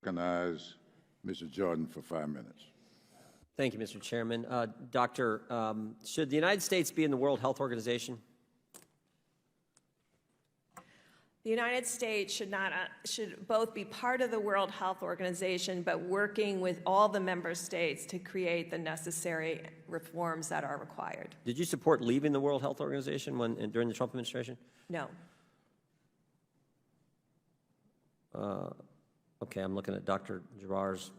Recognize Mr. Jordan for 5 minutes. Thank you, Mr. Chairman. Doctor, should the United States be in the World Health Organization? The United States should both be part of the World Health Organization, but working with all the member states to create the necessary reforms that are required. Did you support leaving the World Health Organization during the Trump administration? No. Okay, I'm looking at Dr. Girard's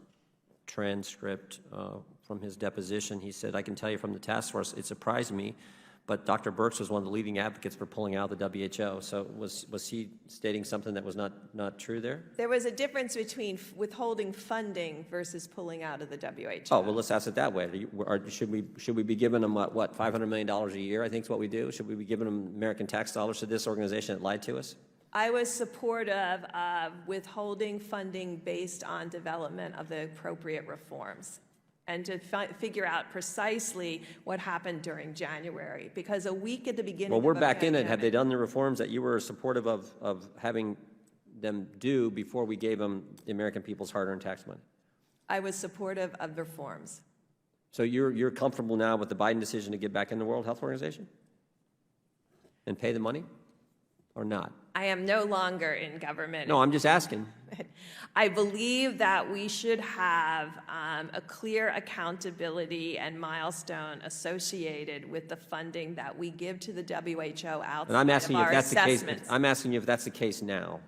transcript from his deposition. He said, I can tell you from the task force, it surprised me, but Dr. Birx was one of the leading advocates for pulling out of the WHO. So was he stating something that was not true there? There was a difference between withholding funding versus pulling out of the WHO. Oh, well, let's ask it that way. Should we be giving them, what, $500 million a year, I think is what we do? Should we be giving them American tax dollars to this organization that lied to us? I was supportive of withholding funding based on development of the appropriate reforms and to figure out precisely what happened during January, because a week at the beginning Well, we're of a back in it. pandemic, Have they done the reforms that you were supportive of having them do before we gave them the American people's hard-earned tax money? I was supportive of reforms. So you're comfortable now with the Biden decision to get back in the World Health Organization and pay the money, or not? I am no longer in government. No, I'm just asking. I believe that we should have a clear accountability and milestone associated with the funding that we give to the WHO outside And I'm asking of you if our that's the case. assessments. I'm asking you if that's the case now.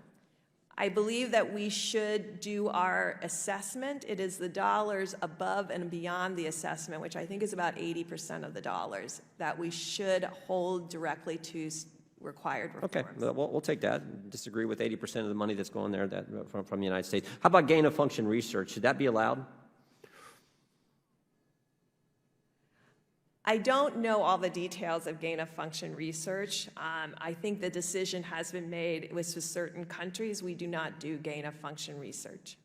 I believe that we should do our assessment. It is the dollars above and beyond the assessment, which I think is about 80% of the dollars, that we should hold directly to required reforms. Okay, we'll take that. Disagree with 80% of the money that's going there from the United States. How about gain-of-function research? Should that be allowed? I don't know all the details of gain-of-function research. I think the decision has been made with certain countries. We do not do gain-of-function research.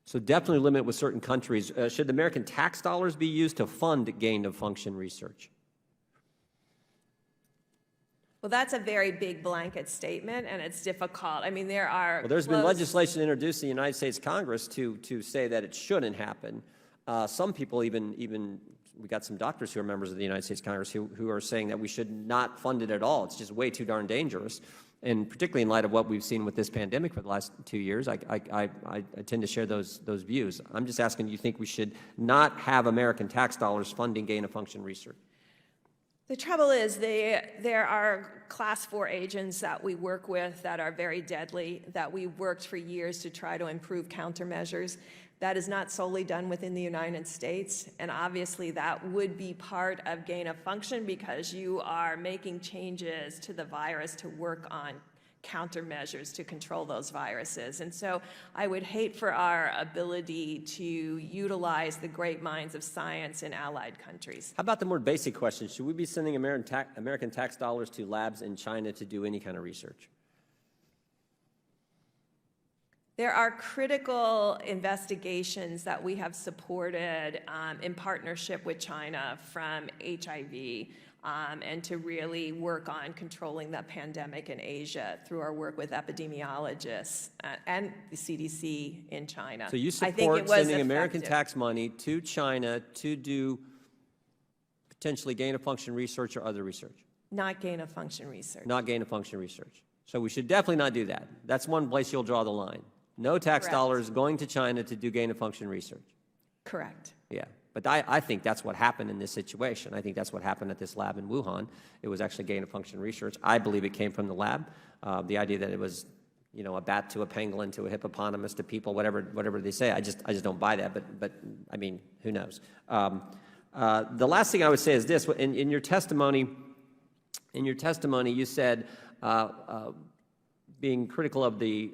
So definitely limit with certain countries. Should American tax dollars be used to fund gain-of-function research? Well, that's a very big blanket statement, and it's difficult. I mean, there are. Well, there's been legislation introduced in the United States Congress to say that it shouldn't happen. Some people even we got some doctors who are members of the United States Congress who are saying that we should not fund it at all. It's just way too darn dangerous. And particularly in light of what we've seen with this pandemic for the last 2 years, I tend to share those views. I'm just asking, do you think we should not have American tax dollars funding gain-of-function research? The trouble is there are class 4 agents that we work with that are very deadly, that we worked for years to try to improve countermeasures. That is not solely done within the United States, and obviously that would be part of gain of function because you are making changes to the virus to work on countermeasures to control those viruses. And so I would hate for our ability to utilize the great minds of science in allied countries. How about the more basic question? Should we be sending American tax dollars to labs in China to do any kind of research? There are critical investigations that we have supported in partnership with China from HIV and to really work on controlling the pandemic in Asia through our work with epidemiologists and the CDC in China. So you support sending American tax money to China to do potentially gain-of-function research or other research? Not gain-of-function research. Not gain-of-function research. So we should definitely not do that. That's one place you'll draw the line. No tax dollars going to China to do gain-of-function research. Correct. Yeah. But I think that's what happened in this situation. I think that's what happened at this lab in Wuhan. It was actually gain-of-function research. I believe it came from the lab. The idea that it was, you know, a bat to a pangolin to a hippopotamus to people, whatever they say, I just don't buy that. But I mean, who knows? The last thing I would say is this: in your testimony, you said, being critical of the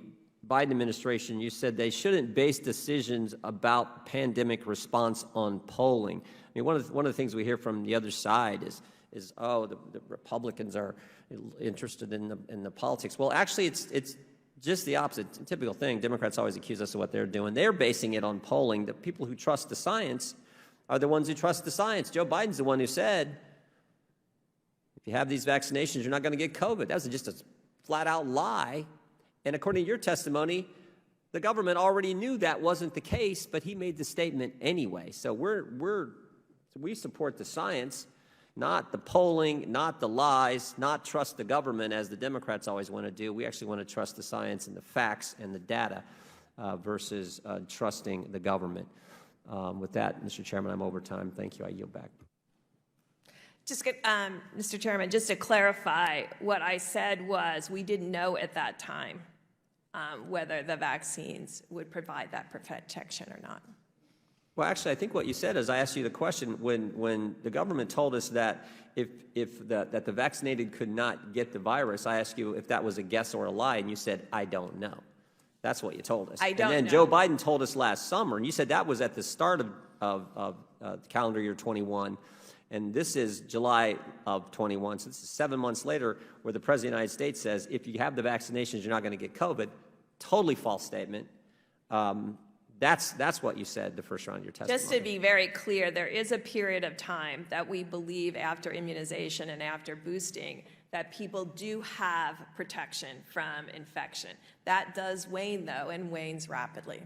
Biden administration, you said they shouldn't base decisions about pandemic response on polling. I mean, one of the things we hear from the other side is oh, the Republicans are interested in the politics. Well, actually, it's just the opposite. Typical thing. Democrats always accuse us of what they're doing. They're basing it on polling. The people who trust the science are the ones who trust the science. Joe Biden's the one who said, if you have these vaccinations, you're not going to get COVID. That was just a flat-out lie. And according to your testimony, The government already knew that wasn't the case, but he made the statement anyway. So we support the science, not the polling, not the lies, not trust the government as the Democrats always want to do. We actually want to trust the science and the facts and the data versus trusting the government. With that, Mr. Chairman, I'm over time. Thank you. I yield back. Mr. Chairman, just to clarify, what I said was we didn't know at that time whether the vaccines would provide that protection or not. Well, actually, I think what you said is I asked you the question when the government told us that that the vaccinated could not get the virus. I asked you if that was a guess or a lie, and you said, I don't know. That's what you told us. I don't know. And then Joe Biden told us last summer, and you said that was at the start of calendar year 21, and this is July of 21, so this is 7 months later, where the President of the United States says, if you have the vaccinations, you're not going to get COVID. Totally false statement. That's what you said the first round of your testimony. Just to be very clear, there is a period of time that we believe after immunization and after boosting that people do have protection from infection. That does wane, though, and wanes rapidly.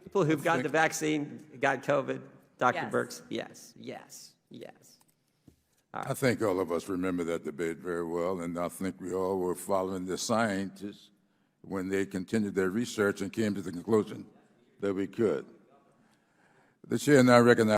People who've got the vaccine got COVID, Dr. Yes. Birx? Yes, yes, yes. I think all of us remember that debate very well, and I think we all were following the scientists when they continued their research and came to the conclusion that we could. The chair now recognizes